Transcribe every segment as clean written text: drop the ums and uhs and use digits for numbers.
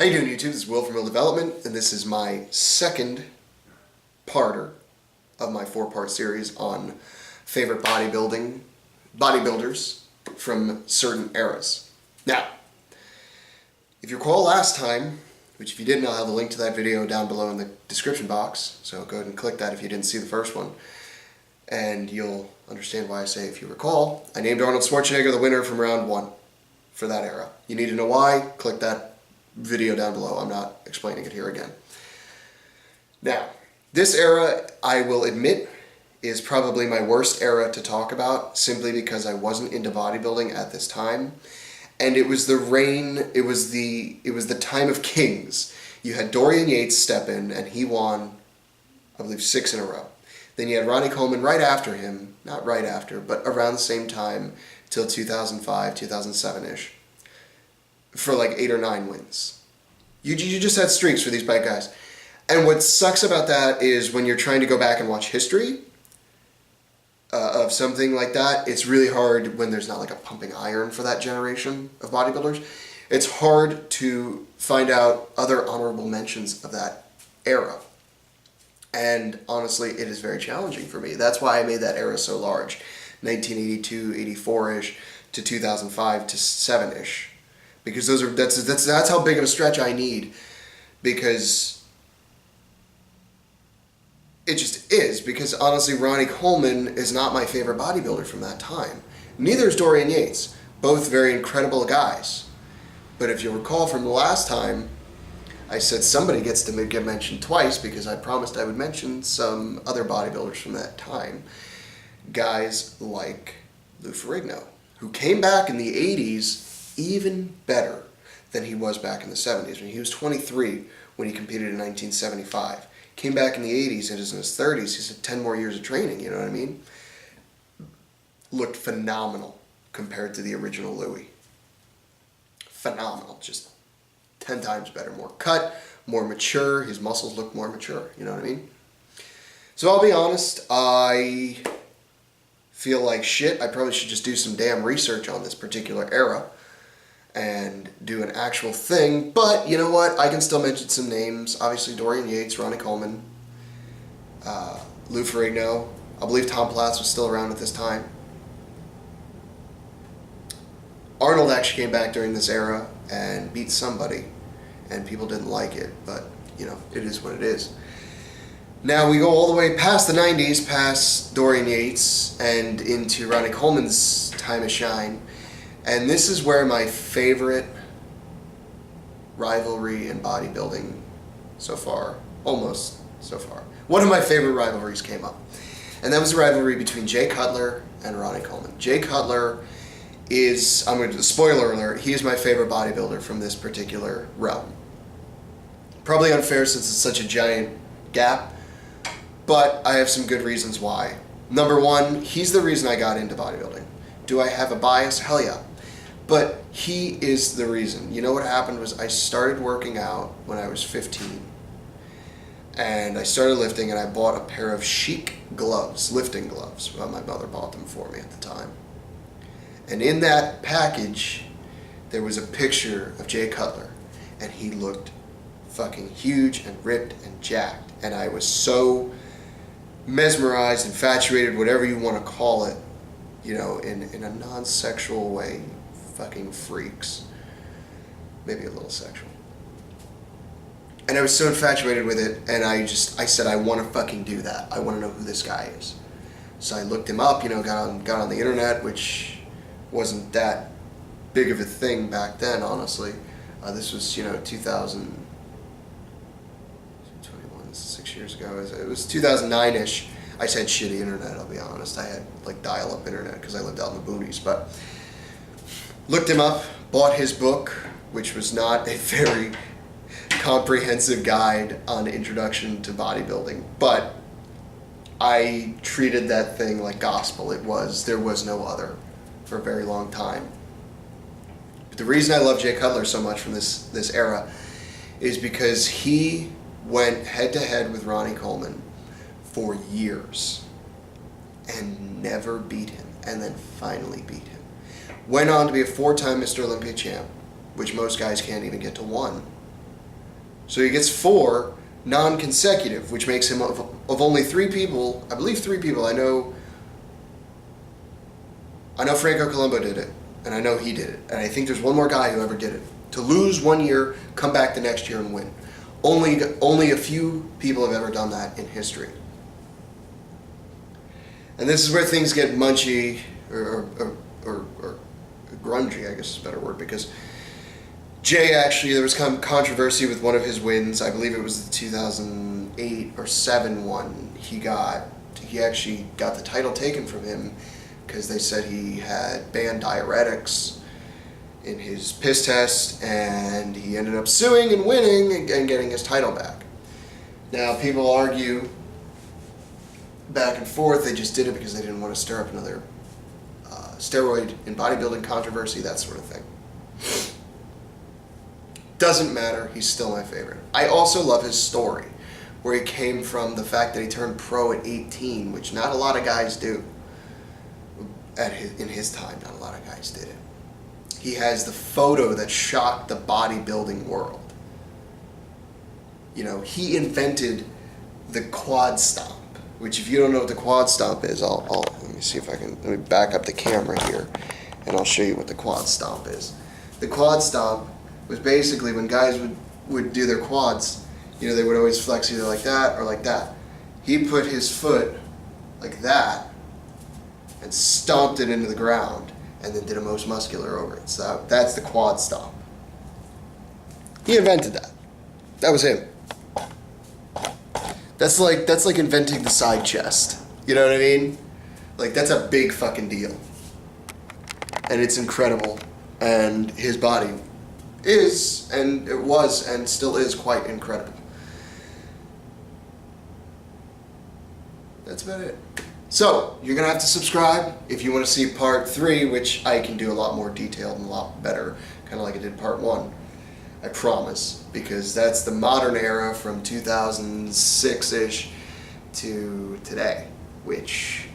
How you doing, YouTube? This is Will from Will Development, and this is my second parter of my 4-part series on favorite bodybuilders from certain eras. Now, if you recall last time, which if you didn't, I'll have a link to that video down below in the description box, so go ahead and click that if you didn't see the first one, and you'll understand why I say if you recall. I named Arnold Schwarzenegger the winner from round 1 for that era. You need to know why? Click that video down below. I'm not explaining it here again. Now, this era, I will admit, is probably my worst era to talk about, simply because I wasn't into bodybuilding at this time. And it was the time of kings. You had Dorian Yates step in, and he won, I believe, 6 in a row. Then you had Ronnie Coleman right after him, not right after, but around the same time, till 2005, 2007-ish. For like 8 or 9 wins. You just had streaks for these bike guys. And what sucks about that is when you're trying to go back and watch history of something like that, it's really hard when there's not like a pumping iron for that generation of bodybuilders. It's hard to find out other honorable mentions of that era. And honestly, it is very challenging for me. That's why I made that era so large. 1982, 84-ish to 2005 to 7-ish. Because that's how big of a stretch I need, because it just is. Because honestly, Ronnie Coleman is not my favorite bodybuilder from that time. Neither is Dorian Yates. Both very incredible guys. But if you recall from the last time, I said somebody gets to get mentioned twice, because I promised I would mention some other bodybuilders from that time. Guys like Lou Ferrigno, who came back in the 80s even better than he was back in the 70s. When he was 23 when he competed in 1975. Came back in the 80s and is in his 30s. He's had 10 more years of training, you know what I mean? Looked phenomenal compared to the original Louis. Phenomenal. Just 10 times better. More cut, more mature. His muscles look more mature, you know what I mean? So I'll be honest, I feel like shit. I probably should just do some damn research on this particular era and do an actual thing, but you know what, I can still mention some names. Obviously Dorian Yates, Ronnie Coleman, Lou Ferrigno. I believe Tom Platz was still around at this time. Arnold actually came back during this era and beat somebody, and people didn't like it, but you know, it is what it is. Now we go all the way past the 90s, past Dorian Yates, and into Ronnie Coleman's time of shine. And this is where my favorite rivalry in bodybuilding so far, almost so far, one of my favorite rivalries came up. And that was the rivalry between Jay Cutler and Ronnie Coleman. Jay Cutler is, I'm going to, spoiler alert, he is my favorite bodybuilder from this particular realm. Probably unfair since it's such a giant gap, but I have some good reasons why. Number one, he's the reason I got into bodybuilding. Do I have a bias? Hell yeah. But he is the reason. You know what happened was I started working out when I was 15. And I started lifting, and I bought a pair of chic gloves, lifting gloves. Well, my mother bought them for me at the time. And in that package, there was a picture of Jay Cutler. And he looked fucking huge and ripped and jacked. And I was so mesmerized, infatuated, whatever you want to call it, you know, in a non-sexual way. Fucking freaks. Maybe a little sexual. And I was so infatuated with it, and I said, I want to fucking do that. I want to know who this guy is. So I looked him up, you know, got on the internet, which wasn't that big of a thing back then, honestly. This was, you know, 2021, 6 years ago. It was 2009-ish. I said shitty internet, I'll be honest. I had like dial-up internet because I lived out in the boonies, but looked him up, bought his book, which was not a very comprehensive guide on introduction to bodybuilding, but I treated that thing like gospel. There was no other for a very long time. But the reason I love Jay Cutler so much from this era is because he went head to head with Ronnie Coleman for years and never beat him, and then finally beat him. Went on to be a 4-time Mr. Olympia champ, which most guys can't even get to 1. So he gets 4 non-consecutive, which makes him of only 3 people, I believe 3 people. I know Franco Columbu did it, and I know he did it, and I think there's one more guy who ever did it. To lose 1 year, come back the next year and win. Only a few people have ever done that in history. And this is where things get munchy, or grungy, I guess is a better word, because Jay actually, there was controversy with one of his wins. I believe it was the 2008 or 7 one. He actually got the title taken from him because they said he had banned diuretics in his piss test, and he ended up suing and winning and getting his title back. Now, people argue back and forth, they just did it because they didn't want to stir up another steroid and bodybuilding controversy, that sort of thing. Doesn't matter, he's still my favorite. I also love his story, where he came from the fact that he turned pro at 18, which not a lot of guys do. In his time, not a lot of guys did it. He has the photo that shocked the bodybuilding world. You know, he invented the quad stomp, which, if you don't know what the quad stomp is, let me see if I can, let me back up the camera here, and I'll show you what the quad stomp is. The quad stomp was basically when guys would do their quads, you know, they would always flex either like that or like that. He put his foot like that and stomped it into the ground, and then did a most muscular over it. So that's the quad stomp. He invented that. That was him. That's like inventing the side chest. You know what I mean? Like, that's a big fucking deal. And it's incredible. And his body is, and it was, and still is quite incredible. That's about it. So, you're going to have to subscribe if you want to see part 3, which I can do a lot more detailed and a lot better, kind of like I did part 1. I promise, because that's the modern era from 2006-ish to today, which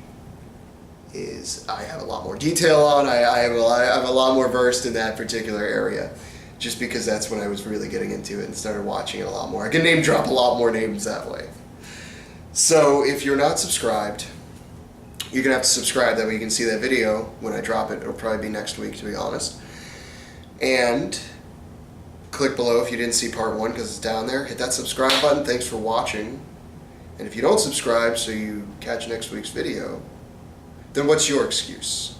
is, I have a lot more detail on. I'm a lot more versed in that particular area, just because that's when I was really getting into it and started watching it a lot more. I can name drop a lot more names that way. So, if you're not subscribed, you're going to have to subscribe, that way you can see that video when I drop it. It'll probably be next week, to be honest. And click below if you didn't see part 1, because it's down there. Hit that subscribe button. Thanks for watching. And if you don't subscribe so you catch next week's video, then what's your excuse?